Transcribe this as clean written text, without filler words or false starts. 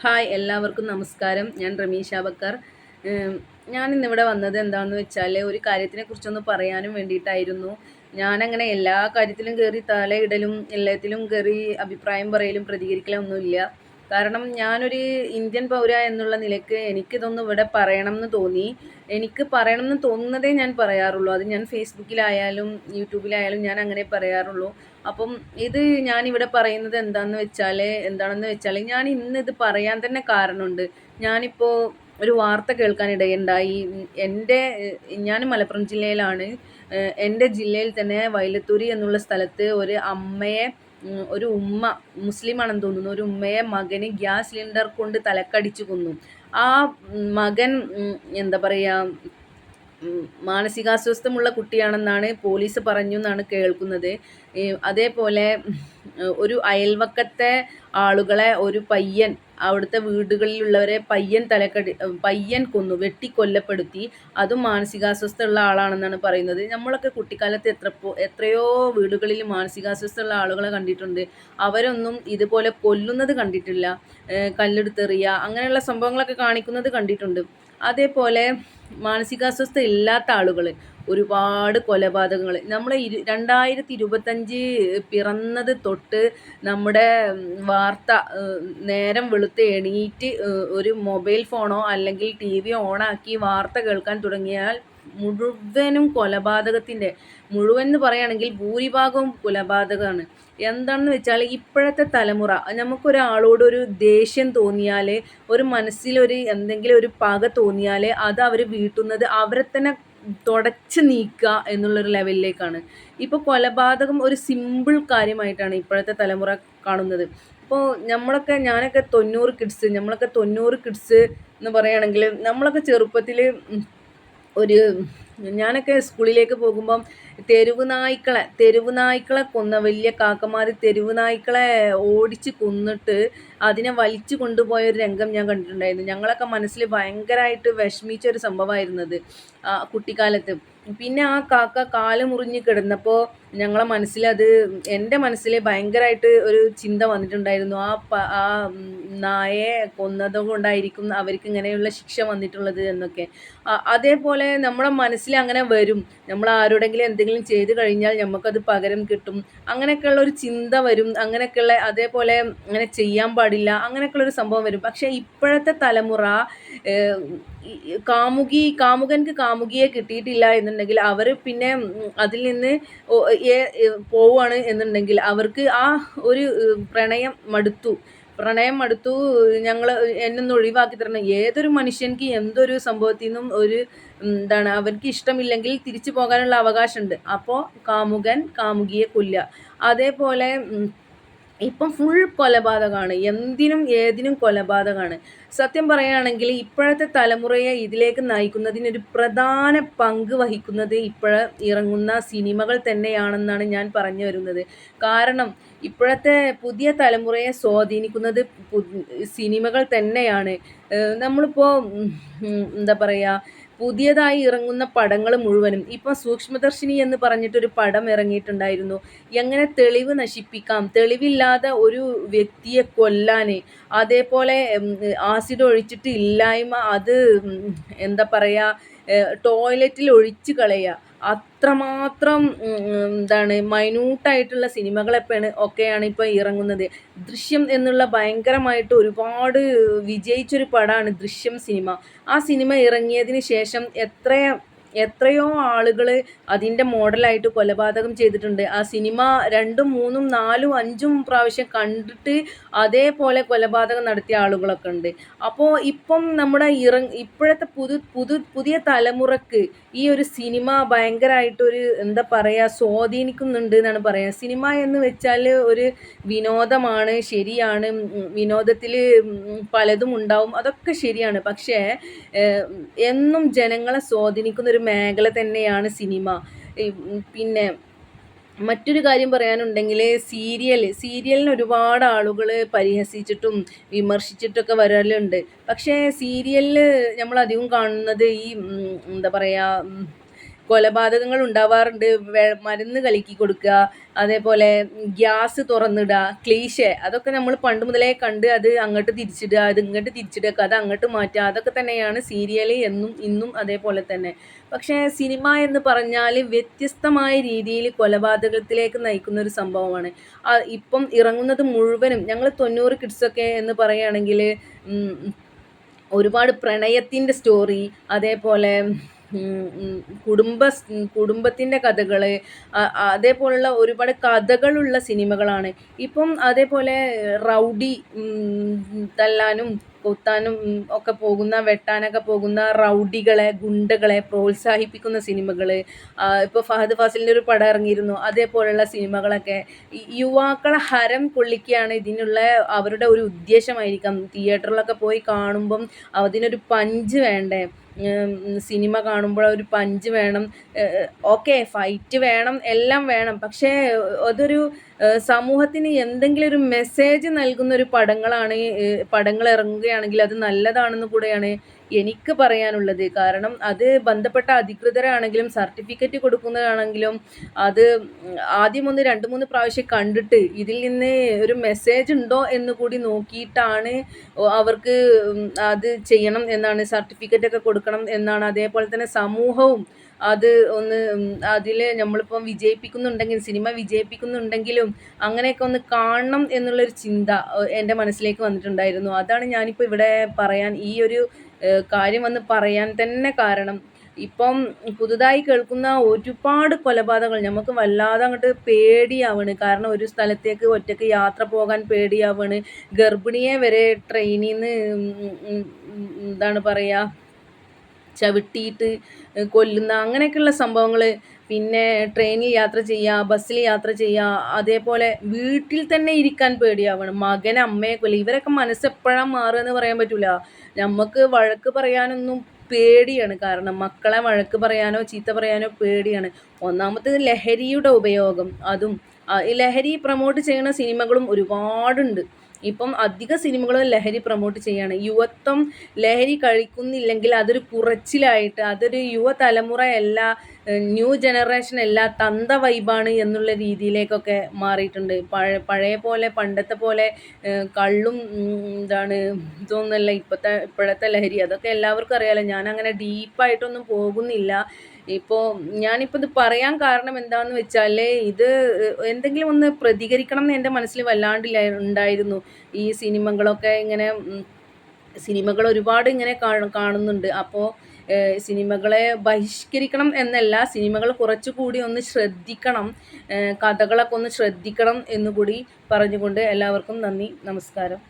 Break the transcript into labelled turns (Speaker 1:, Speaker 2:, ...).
Speaker 1: Hi എല്ലാവർക്കും നമസ്കാരം. ഞാൻ റമീഷ ബക്കർ. ഞാനിന്നിവിടെ വന്നത് എന്താണെന്ന് വെച്ചാൽ ഒരു കാര്യത്തിനെക്കുറിച്ചൊന്ന് പറയാനും വേണ്ടിയിട്ടായിരുന്നു. ഞാനങ്ങനെ എല്ലാ കാര്യത്തിലും കയറി തലയിടലും എല്ലാത്തിലും കയറി അഭിപ്രായം പറയലും പ്രതികരിക്കലും ഒന്നുമില്ല. കാരണം ഞാനൊരു ഇന്ത്യൻ പൗര എന്നുള്ള നിലയ്ക്ക് എനിക്കിതൊന്ന് ഇവിടെ പറയണം എന്ന് തോന്നി. എനിക്ക് പറയണം എന്ന് തോന്നുന്നതേ ഞാൻ പറയാറുള്ളൂ. അത് ഞാൻ ഫേസ്ബുക്കിലായാലും യൂട്യൂബിലായാലും ഞാൻ അങ്ങനെ പറയാറുള്ളൂ. അപ്പം ഇത് ഞാനിവിടെ പറയുന്നത് എന്താണെന്ന് വെച്ചാൽ ഞാൻ ഇന്ന് ഇത് പറയാൻ തന്നെ കാരണമുണ്ട്. ഞാനിപ്പോൾ ഒരു വാർത്ത കേൾക്കാനിടയുണ്ടായി. ഞാൻ മലപ്പുറം ജില്ലയിലാണ്. എൻ്റെ ജില്ലയിൽ തന്നെ വൈലത്തൂരി എന്നുള്ള സ്ഥലത്ത് ഒരു അമ്മയെ ഒരു ഉമ്മ മുസ്ലിമാണെന്ന് തോന്നുന്നു. ഒരു ഉമ്മയെ മകന് ഗ്യാസ് സിലിണ്ടർ കൊണ്ട് തലക്കടിച്ചു കൊന്നു. ആ മകൻ എന്താ പറയുക, മാനസികാസ്വാസ്ഥ്യമുള്ള കുട്ടിയാണെന്നാണ് പോലീസ് പറഞ്ഞു എന്നാണ് കേൾക്കുന്നത്. അതേപോലെ ഒരു അയൽവക്കത്തെ ആളുകളെ ഒരു പയ്യൻ, അവിടുത്തെ വീടുകളിലുള്ളവരെ പയ്യൻ കൊന്നു, വെട്ടിക്കൊല്ലപ്പെടുത്തി. അതും മാനസികാസ്വസ്ഥയുള്ള ആളാണെന്നാണ് പറയുന്നത്. നമ്മളൊക്കെ കുട്ടിക്കാലത്ത് എത്രയോ വീടുകളിൽ മാനസികാസ്വസ്ഥയുള്ള ആളുകളെ കണ്ടിട്ടുണ്ട്. അവരൊന്നും ഇതുപോലെ കൊല്ലുന്നത് കണ്ടിട്ടില്ല. കല്ലെടുത്തെറിയുക അങ്ങനെയുള്ള സംഭവങ്ങളൊക്കെ കാണിക്കുന്നത് കണ്ടിട്ടുണ്ട്. അതേപോലെ മാനസികാസ്വസ്ഥ ഇല്ലാത്ത ആളുകൾ ഒരുപാട് കൊലപാതകങ്ങൾ നമ്മൾ 2025 പിറന്നത് തൊട്ട് നമ്മുടെ വാർത്ത നേരം വെളുത്ത് എണീറ്റ് ഒരു മൊബൈൽ ഫോണോ അല്ലെങ്കിൽ ടി വിയോ ഓണാക്കി വാർത്ത കേൾക്കാൻ തുടങ്ങിയാൽ മുഴുവനും മുഴുവൻ എന്ന് പറയുകയാണെങ്കിൽ ഭൂരിഭാഗവും കൊലപാതകമാണ്. എന്താണെന്ന് വെച്ചാൽ ഇപ്പോഴത്തെ തലമുറ, നമുക്കൊരാളോടൊരു ദേഷ്യം തോന്നിയാൽ, ഒരു മനസ്സിലൊരു എന്തെങ്കിലും ഒരു പക തോന്നിയാൽ അത് അവർ വീട്ടുന്നത് അവരെ തന്നെ തുടച്ച് നീക്കുക എന്നുള്ളൊരു ലെവലിലേക്കാണ്. ഇപ്പോൾ കൊലപാതകം ഒരു സിമ്പിൾ കാര്യമായിട്ടാണ് ഇപ്പോഴത്തെ തലമുറ കാണുന്നത്. ഇപ്പോൾ ഞാനൊക്കെ 90 കിഡ്സ് എന്ന് പറയുകയാണെങ്കിൽ നമ്മളൊക്കെ ചെറുപ്പത്തിൽ ഞാനൊക്കെ സ്കൂളിലേക്ക് പോകുമ്പം തെരുവ് നായ്ക്കളെ കൊന്ന വലിയ കാക്കമാർ തെരുവ് നായ്ക്കളെ ഓടിച്ച് കൊന്നിട്ട് അതിനെ വലിച്ചു കൊണ്ടുപോയ ഒരു രംഗം ഞാൻ കണ്ടിട്ടുണ്ടായിരുന്നു. ഞങ്ങളൊക്കെ മനസ്സിൽ ഭയങ്കരമായിട്ട് വിഷമിച്ച ഒരു സംഭവമായിരുന്നത് കുട്ടിക്കാലത്ത്. പിന്നെ ആ കാക്ക കാല് മുറിഞ്ഞ് കിടന്നപ്പോൾ എൻ്റെ മനസ്സിൽ ഭയങ്കരമായിട്ട് ഒരു ചിന്ത വന്നിട്ടുണ്ടായിരുന്നു. ആ നായയെ കൊന്നത് കൊണ്ടായിരിക്കും അവർക്ക് ഇങ്ങനെയുള്ള ശിക്ഷ വന്നിട്ടുള്ളത് എന്നൊക്കെ. അതേപോലെ നമ്മുടെ മനസ്സിൽ അങ്ങനെ വരും. നമ്മൾ ആരോടെങ്കിലും എന്തെങ്കിലും ചെയ്തു കഴിഞ്ഞാൽ നമുക്കത് പകരം കിട്ടും, അങ്ങനെയൊക്കെയുള്ള ഒരു ചിന്ത വരും. അതേപോലെ അങ്ങനെ ചെയ്യാൻ പാടില്ല, അങ്ങനെയൊക്കെയുള്ളൊരു സംഭവം വരും. പക്ഷേ ഇപ്പോഴത്തെ തലമുറ കാമുകൻക്ക് കാമുകിയെ കിട്ടിയിട്ടില്ല എന്നുണ്ടെങ്കിൽ അവർ പിന്നെ അതിൽ നിന്ന് പോവുകയാണ് എന്നുണ്ടെങ്കിൽ അവർക്ക് ആ ഒരു പ്രണയം മടുത്തു, എന്നൊന്ന് ഒഴിവാക്കി തരണം. ഏതൊരു മനുഷ്യൻക്ക് എന്തൊരു സംഭവത്തിൽ നിന്നും അവർക്ക് ഇഷ്ടമില്ലെങ്കിൽ തിരിച്ചു പോകാനുള്ള അവകാശമുണ്ട്. അപ്പോൾ കാമുകൻ കാമുകിയെ കൊല്ലുക. അതേപോലെ ഇപ്പം ഫുൾ കൊലപാതകമാണ്, എന്തിനും ഏതിനും കൊലപാതകമാണ്. സത്യം പറയുകയാണെങ്കിൽ ഇപ്പോഴത്തെ തലമുറയെ ഇതിലേക്ക് നയിക്കുന്നതിനൊരു പ്രധാന പങ്ക് വഹിക്കുന്നത് ഇറങ്ങുന്ന സിനിമകൾ തന്നെയാണെന്നാണ് ഞാൻ പറഞ്ഞു വരുന്നത്. കാരണം ഇപ്പോഴത്തെ പുതിയ തലമുറയെ സ്വാധീനിക്കുന്നത് സിനിമകൾ തന്നെയാണ്. നമ്മളിപ്പോൾ എന്താ പറയുക, പുതിയതായി ഇറങ്ങുന്ന പടങ്ങൾ മുഴുവനും ഇപ്പം സൂക്ഷ്മദർശിനി എന്ന് പറഞ്ഞിട്ടൊരു പടം ഇറങ്ങിയിട്ടുണ്ടായിരുന്നു. എങ്ങനെ തെളിവ് നശിപ്പിക്കാം, തെളിവില്ലാതെ ഒരു വ്യക്തിയെ കൊല്ലാൻ, അതേപോലെ ആസിഡ് ഒഴിച്ചിട്ട് ഇല്ലായ്മ അത് എന്താ പറയുക, ടോയ്ലറ്റിൽ ഒഴിച്ച് കളയുക. അത്രമാത്രം മൈന്യൂട്ടായിട്ടുള്ള ഒക്കെയാണ് ഇപ്പോൾ ഇറങ്ങുന്നത്. ദൃശ്യം എന്നുള്ള ഭയങ്കരമായിട്ട് ഒരുപാട് വിജയിച്ചൊരു പടമാണ് ദൃശ്യം സിനിമ. ആ സിനിമ ഇറങ്ങിയതിന് ശേഷം എത്രയോ ആളുകൾ അതിൻ്റെ മോഡലായിട്ട് കൊലപാതകം ചെയ്തിട്ടുണ്ട്. ആ സിനിമ 2, 3, 4, 5 പ്രാവശ്യം കണ്ടിട്ട് അതേപോലെ കൊലപാതകം നടത്തിയ ആളുകളൊക്കെ ഉണ്ട്. അപ്പോൾ ഇപ്പം നമ്മുടെ ഇപ്പോഴത്തെ പുതിയ തലമുറക്ക് ഈ ഒരു സിനിമ ഭയങ്കരമായിട്ടൊരു എന്താ പറയുക, സ്വാധീനിക്കുന്നുണ്ട് എന്നാണ് പറയുക. സിനിമ എന്ന് വെച്ചാൽ ഒരു വിനോദമാണ്, ശരിയാണ്. വിനോദത്തിൽ പലതും ഉണ്ടാവും, അതൊക്കെ ശരിയാണ്. പക്ഷേ എന്നും ജനങ്ങളെ സ്വാധീനിക്കുന്ന ഒരു മേഖല തന്നെയാണ് സിനിമ. പിന്നെ മറ്റൊരു കാര്യം പറയാനുണ്ടെങ്കിൽ സീരിയലിന് ഒരുപാട് ആളുകൾ പരിഹസിച്ചിട്ടും വിമർശിച്ചിട്ടൊക്കെ വരലുണ്ട്. പക്ഷേ സീരിയലിൽ നമ്മൾ അധികം കാണുന്നത് ഈ എന്താ പറയുക, കൊലപാതകങ്ങൾ ഉണ്ടാവാറുണ്ട്. മരുന്ന് കലക്കി കൊടുക്കുക, അതേപോലെ ഗ്യാസ് തുറന്നിടുക, ക്ലീശേ അതൊക്കെ നമ്മൾ പണ്ട് മുതലേ കണ്ട് അത് അങ്ങോട്ട് തിരിച്ചിടുക, അത് ഇങ്ങോട്ട് തിരിച്ചിടുക, കഥ അങ്ങോട്ട് മാറ്റുക, അതൊക്കെ തന്നെയാണ് സീരിയൽ എന്നും ഇന്നും അതേപോലെ തന്നെ. പക്ഷേ സിനിമ എന്ന് പറഞ്ഞാൽ വ്യത്യസ്തമായ രീതിയിൽ കൊലപാതകത്തിലേക്ക് നയിക്കുന്ന ഒരു സംഭവമാണ്. ഇപ്പം ഇറങ്ങുന്നത് മുഴുവനും ഞങ്ങൾ 90 കിഡ്സൊക്കെ എന്ന് പറയുകയാണെങ്കിൽ ഒരുപാട് പ്രണയത്തിൻ്റെ സ്റ്റോറി, അതേപോലെ കുടുംബത്തിൻ്റെ കഥകൾ, അതേപോലുള്ള ഒരുപാട് കഥകളുള്ള സിനിമകളാണ് ഇപ്പം. അതേപോലെ റൗഡി, തല്ലാനും കൊത്താനും ഒക്കെ പോകുന്ന, വെട്ടാനൊക്കെ പോകുന്ന റൗഡികളെ, ഗുണ്ടകളെ പ്രോത്സാഹിപ്പിക്കുന്ന സിനിമകൾ. ഇപ്പോൾ ഫഹദ് ഫാസിലിൻ്റെ ഒരു പടം ഇറങ്ങിയിരുന്നു. അതേപോലെയുള്ള സിനിമകളൊക്കെ യുവാക്കളെ ഹരം കൊള്ളിക്കുകയാണ് ഇതിനുള്ള അവരുടെ ഒരു ഉദ്ദേശമായിരിക്കാം. തിയേറ്ററിലൊക്കെ പോയി കാണുമ്പം അതിനൊരു പഞ്ച് വേണ്ടേ, സിനിമ കാണുമ്പോൾ ഒരു പഞ്ച് വേണം, ഓക്കെ ഫൈറ്റ് വേണം, എല്ലാം വേണം. പക്ഷേ അതൊരു സമൂഹത്തിന് എന്തെങ്കിലും ഒരു മെസ്സേജ് നൽകുന്ന ഒരു പടങ്ങൾ ഇറങ്ങുകയാണെങ്കിൽ അത് നല്ലതാണെന്ന് കൂടെയാണ് എനിക്ക് പറയാനുള്ളത്. കാരണം അത് ബന്ധപ്പെട്ട അധികൃതരാണെങ്കിലും സർട്ടിഫിക്കറ്റ് കൊടുക്കുന്നതാണെങ്കിലും അത് ആദ്യം ഒന്ന് 2-3 പ്രാവശ്യം കണ്ടിട്ട് ഇതിൽ നിന്ന് ഒരു മെസ്സേജ് ഉണ്ടോ എന്ന് കൂടി നോക്കിയിട്ടാണ് അവർക്ക് അത് ചെയ്യണം എന്നാണ്, സർട്ടിഫിക്കറ്റൊക്കെ കൊടുക്കണം എന്നാണ്. അതേപോലെ തന്നെ സമൂഹവും അത് ഒന്ന് അതിൽ നമ്മളിപ്പം സിനിമ വിജയിപ്പിക്കുന്നുണ്ടെങ്കിലും അങ്ങനെയൊക്കെ ഒന്ന് കാണണം എന്നുള്ളൊരു ചിന്ത എൻ്റെ മനസ്സിലേക്ക് വന്നിട്ടുണ്ടായിരുന്നു. അതാണ് ഞാനിപ്പോൾ ഇവിടെ ഈ ഒരു കാര്യം വന്ന് പറയാൻ തന്നെ കാരണം. ഇപ്പം പുതുതായി കേൾക്കുന്ന ഒരുപാട് കൊലപാതകങ്ങൾ നമുക്ക് വല്ലാതെ അങ്ങോട്ട് പേടിയാവാണ്. കാരണം ഒരു സ്ഥലത്തേക്ക് ഒറ്റയ്ക്ക് യാത്ര പോകാൻ പേടിയാവാണ്. ഗർഭിണിയെ വരെ ട്രെയിനിൽ നിന്ന് എന്താണ് പറയുക, ചവിട്ടിയിട്ട് കൊല്ലുന്ന അങ്ങനെയൊക്കെയുള്ള സംഭവങ്ങൾ. പിന്നെ ട്രെയിനിൽ യാത്ര ചെയ്യുക, ബസ്സിൽ യാത്ര ചെയ്യുക, അതേപോലെ വീട്ടിൽ തന്നെ ഇരിക്കാൻ പേടിയാവണം. മകൻ അമ്മയെ കൊല്ലുക, ഇവരൊക്കെ മനസ്സ് എപ്പോഴാണ് മാറുക എന്ന് പറയാൻ പറ്റില്ല. നമുക്ക് വഴക്ക് പറയാനൊന്നും പേടിയാണ്. കാരണം മക്കളെ വഴക്ക് പറയാനോ ചീത്ത പറയാനോ പേടിയാണ്. ഒന്നാമത്തേത് ലഹരിയുടെ ഉപയോഗം, അതും ലഹരി പ്രൊമോട്ട് ചെയ്യുന്ന സിനിമകളും ഒരുപാടുണ്ട്. ഇപ്പം അധിക സിനിമകളും ലഹരി പ്രൊമോട്ട് ചെയ്യാണ്. യുവത്വം ലഹരി കഴിക്കുന്നില്ലെങ്കിൽ അതൊരു കുറച്ചിലായിട്ട്, അതൊരു യുവതലമുറ അല്ല, ന്യൂ ജനറേഷൻ അല്ല, തന്ത വൈബാണ് എന്നുള്ള രീതിയിലേക്കൊക്കെ മാറിയിട്ടുണ്ട്. പഴയ പോലെ പണ്ടത്തെ പോലെ കള്ളും ഇതൊന്നുമല്ല ഇപ്പോഴത്തെ ലഹരി. അതൊക്കെ എല്ലാവർക്കും അറിയാലോ. ഞാനങ്ങനെ ഡീപ്പായിട്ടൊന്നും പോകുന്നില്ല. ഞാനിപ്പോൾ ഇത് പറയാൻ കാരണം എന്താണെന്ന് വെച്ചാൽ ഇത് എന്തെങ്കിലും ഒന്ന് പ്രതികരിക്കണം എന്ന് എൻ്റെ മനസ്സിൽ ഉണ്ടായിരുന്നു. ഈ സിനിമകൾ ഒരുപാട് ഇങ്ങനെ കാണുന്നുണ്ട്. അപ്പോൾ സിനിമകളെ ബഹിഷ്കരിക്കണം എന്നല്ല, സിനിമകൾ കുറച്ചുകൂടി ഒന്ന് ശ്രദ്ധിക്കണം, കഥകളൊക്കെ ഒന്ന് ശ്രദ്ധിക്കണം എന്നുകൂടി പറഞ്ഞുകൊണ്ട് എല്ലാവർക്കും നന്ദി, നമസ്കാരം.